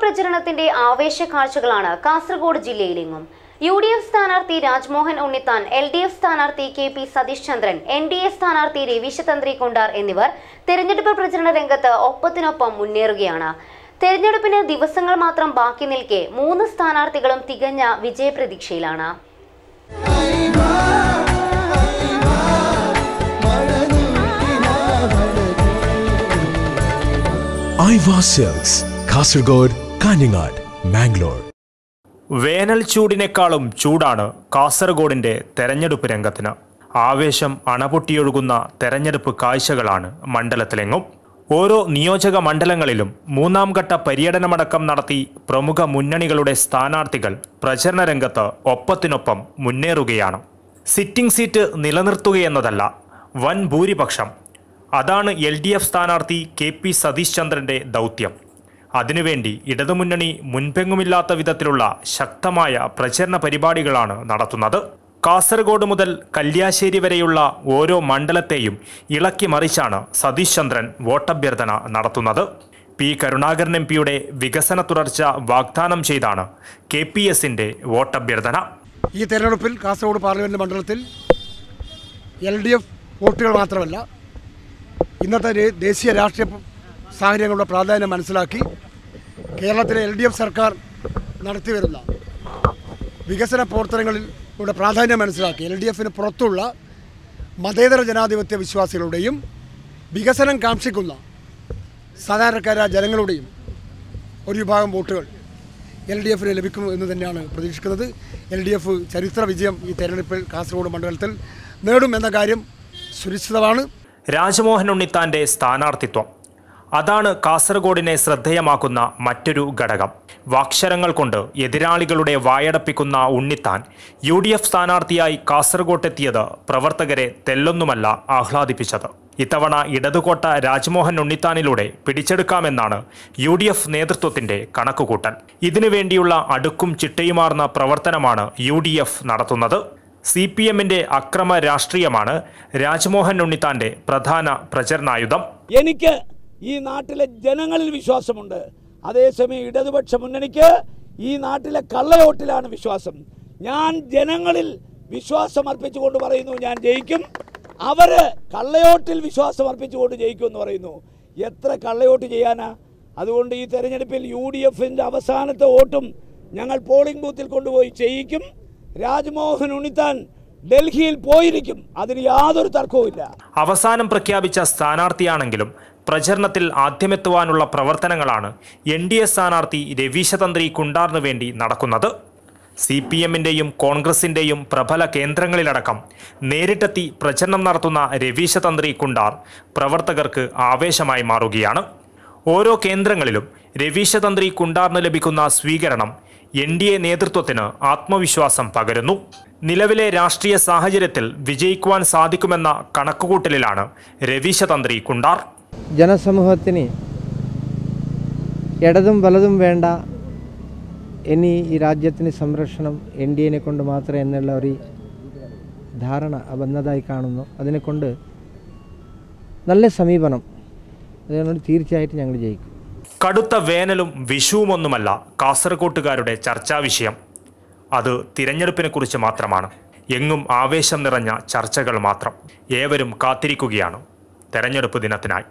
പ്രചരണത്തിന്റെ ആവേശ കാഴ്ചകളാണ് കാസർഗോഡ് ജില്ലയിലെങ്ങും. UDF സ്ഥാനാർത്ഥി രാജ്മോഹൻ ഉണ്ണിത്താൻ, LDF സ്ഥാനാർത്ഥി KP സതീഷ് ചന്ദ്രൻ, NDA സ്ഥാനാർത്ഥി രവീശതന്ത്രി കുണ്ടാർ എന്നിവർ തെരഞ്ഞെടുപ്പ് പ്രചരണ രംഗത്ത് ഒപ്പത്തിനൊപ്പം മുന്നേറുകയാണ്. തെരഞ്ഞെടുപ്പിന് ദിവസങ്ങൾ മാത്രം ബാക്കി നിൽക്കെ 3 സ്ഥാനാർത്ഥികളും തികഞ്ഞ വിജയപ്രതീക്ഷയിലാണ്. ഐവാ സിൽക്സ്, കാസർഗോഡ്, കാഞ്ഞങ്ങാട്, മാംഗ്ലൂർ. വേനൽ ചൂടിനേക്കാളും ചൂടാണ് കാസർഗോഡിന്റെ തെരഞ്ഞെടുപ്പ് രംഗത്തിന്. ആവേശം അണപൊട്ടിയൊഴുകുന്ന തെരഞ്ഞെടുപ്പ് കാഴ്ചകളാണ് മണ്ഡലത്തിലെങ്ങും. ഓരോ നിയോജക മണ്ഡലങ്ങളിലും 3ാം ഘട്ട പര്യടനമടക്കം നടത്തി പ്രമുഖ മുന്നണികളുടെ സ്ഥാനാർത്ഥികൾ പ്രചരണ രംഗത്ത് ഒപ്പത്തിനൊപ്പം മുന്നേറുകയാണ്. സിറ്റിംഗ് സീറ്റ് നിലനിർത്തുകയെന്നതല്ല, വൻ ഭൂരിപക്ഷം. അതാണ് LDF സ്ഥാനാർത്ഥി KP സതീഷ് ചന്ദ്രന്റെ ദൗത്യം. അതിനുവേണ്ടി ഇടതുമുന്നണി മുൻപെങ്ങുമില്ലാത്ത വിധത്തിലുള്ള ശക്തമായ പ്രചരണ പരിപാടികളാണ് നടത്തുന്നത്. കാസർഗോഡ് മുതൽ കല്യാശ്ശേരി വരെയുള്ള ഓരോ മണ്ഡലത്തെയും ഇളക്കി മറിച്ചാണ് സതീഷ് ചന്ദ്രൻ വോട്ടഭ്യർത്ഥന നടത്തുന്നത്. P. കരുണാകരൻ MPയുടെ വികസന തുടർച്ച വാഗ്ദാനം ചെയ്താണ് KPSന്റെ വോട്ടഭ്യർത്ഥന. ഈ തെരഞ്ഞെടുപ്പിൽ കാസർഗോഡ് പാർലമെന്റ് മണ്ഡലത്തിൽ LDF വോട്ടുകൾ മാത്രമല്ല, ഇന്നത്തെ ദേശീയ രാഷ്ട്രീയ സാഹചര്യങ്ങളുടെ പ്രാധാന്യം മനസ്സിലാക്കി കേരളത്തിലെ LDF സർക്കാർ നടത്തിവരുന്ന വികസന പ്രവർത്തനങ്ങളിലൂടെ പ്രാധാന്യം മനസ്സിലാക്കി LDFന് പുറത്തുള്ള മതേതര ജനാധിപത്യ വിശ്വാസികളുടെയും വികസനം കാക്ഷിക്കുന്ന സാധാരണക്കാരായ ജനങ്ങളുടെയും ഒരു വിഭാഗം വോട്ടുകൾ LDFന് ലഭിക്കും എന്ന് തന്നെയാണ് പ്രതീക്ഷിക്കുന്നത്. LDF ചരിത്ര വിജയം ഈ തെരഞ്ഞെടുപ്പിൽ കാസർഗോഡ് മണ്ഡലത്തിൽ നേടും എന്ന കാര്യം സുനിശ്ചിതമാണ്. രാജ്മോഹൻ ഉണ്ണിത്താന്റെ സ്ഥാനാർത്ഥിത്വം, അതാണ് കാസർഗോഡിനെ ശ്രദ്ധേയമാക്കുന്ന മറ്റൊരു ഘടകം. വാക്ഷരങ്ങൾ കൊണ്ട് എതിരാളികളുടെ വായടപ്പിക്കുന്ന ഉണ്ണിത്താൻ UDF സ്ഥാനാർത്ഥിയായി കാസർഗോട്ടെത്തിയത് പ്രവർത്തകരെ തെല്ലൊന്നുമല്ല ആഹ്ലാദിപ്പിച്ചത്. ഇത്തവണ ഇടതുകോട്ട രാജ്മോഹൻ ഉണ്ണിത്താനിലൂടെ പിടിച്ചെടുക്കാമെന്നാണ് UDF നേതൃത്വത്തിന്റെ കണക്കുകൂട്ടൽ. ഇതിനുവേണ്ടിയുള്ള അടുക്കും ചിട്ടയുമാർന്ന പ്രവർത്തനമാണ് UDF നടത്തുന്നത്. CPMന്റെ അക്രമ രാഷ്ട്രീയമാണ് രാജ്മോഹൻ ഉണ്ണിത്താന്റെ പ്രധാന പ്രചരണായുധം. എനിക്ക് ഈ നാട്ടിലെ ജനങ്ങളിൽ വിശ്വാസമുണ്ട്. അതേസമയം ഇടതുപക്ഷ മുന്നണിക്ക് ഈ നാട്ടിലെ കള്ളവോട്ടിലാണ് വിശ്വാസം. ഞാൻ ജനങ്ങളിൽ വിശ്വാസം അർപ്പിച്ചുകൊണ്ട് പറയുന്നു, ഞാൻ ജയിക്കും. അവര് കള്ളവോട്ടിൽ വിശ്വാസം അർപ്പിച്ചുകൊണ്ട് ജയിക്കുമെന്ന് പറയുന്നു. എത്ര കള്ളവോട്ട് ചെയ്യാനാ? അതുകൊണ്ട് ഈ തെരഞ്ഞെടുപ്പിൽ UDFന്റെ അവസാനത്തെ വോട്ടും ഞങ്ങൾ പോളിംഗ് ബൂത്തിൽ കൊണ്ടുപോയി ചെയ്യിക്കും. രാജ്മോഹൻ ഉണ്ണിത്താൻ ഡൽഹിയിൽ പോയിരിക്കും, അതിന് യാതൊരു തർക്കവുമില്ല. അവസാനം പ്രഖ്യാപിച്ച സ്ഥാനാർത്ഥിയാണെങ്കിലും പ്രചരണത്തിൽ ആദ്യമെത്തുവാനുള്ള പ്രവർത്തനങ്ങളാണ് NDA സ്ഥാനാർത്ഥി രവീശതന്ത്രി കുണ്ടാറിന് വേണ്ടി നടക്കുന്നത്. CPMന്റെയും കോൺഗ്രസിന്റെയും പ്രബല കേന്ദ്രങ്ങളിലടക്കം നേരിട്ടെത്തി പ്രചരണം നടത്തുന്ന രവീശതന്ത്രി കുണ്ടാർ പ്രവർത്തകർക്ക് ആവേശമായി മാറുകയാണ്. ഓരോ കേന്ദ്രങ്ങളിലും രവീശതന്ത്രി കുണ്ടാറിന് ലഭിക്കുന്ന സ്വീകരണം NDA നേതൃത്വത്തിന് ആത്മവിശ്വാസം പകരുന്നു. നിലവിലെ രാഷ്ട്രീയ സാഹചര്യത്തിൽ വിജയിക്കുവാൻ സാധിക്കുമെന്ന കണക്കുകൂട്ടലിലാണ് രവീശതന്ത്രി കുണ്ടാർ. ജനസമൂഹത്തിന് ഇടതും വലതും വേണ്ട, ഇനി ഈ രാജ്യത്തിന് സംരക്ഷണം NDAനെ കൊണ്ട് മാത്രമേ എന്നുള്ള ഒരു ധാരണ വന്നതായി കാണുന്നു. അതിനെക്കൊണ്ട് നല്ല സമീപനം, അതുകൊണ്ട് തീർച്ചയായിട്ടും ഞങ്ങൾ ജയിക്കും. കടുത്ത വേനലും വിഷുവുമൊന്നുമല്ല കാസർഗോട്ടുകാരുടെ ചർച്ചാ വിഷയം. അത് തിരഞ്ഞെടുപ്പിനെ കുറിച്ച് മാത്രമാണ്. എങ്ങും ആവേശം നിറഞ്ഞ ചർച്ചകൾ മാത്രം. ഏവരും കാത്തിരിക്കുകയാണ് തെരഞ്ഞെടുപ്പ് ദിനത്തിനായി.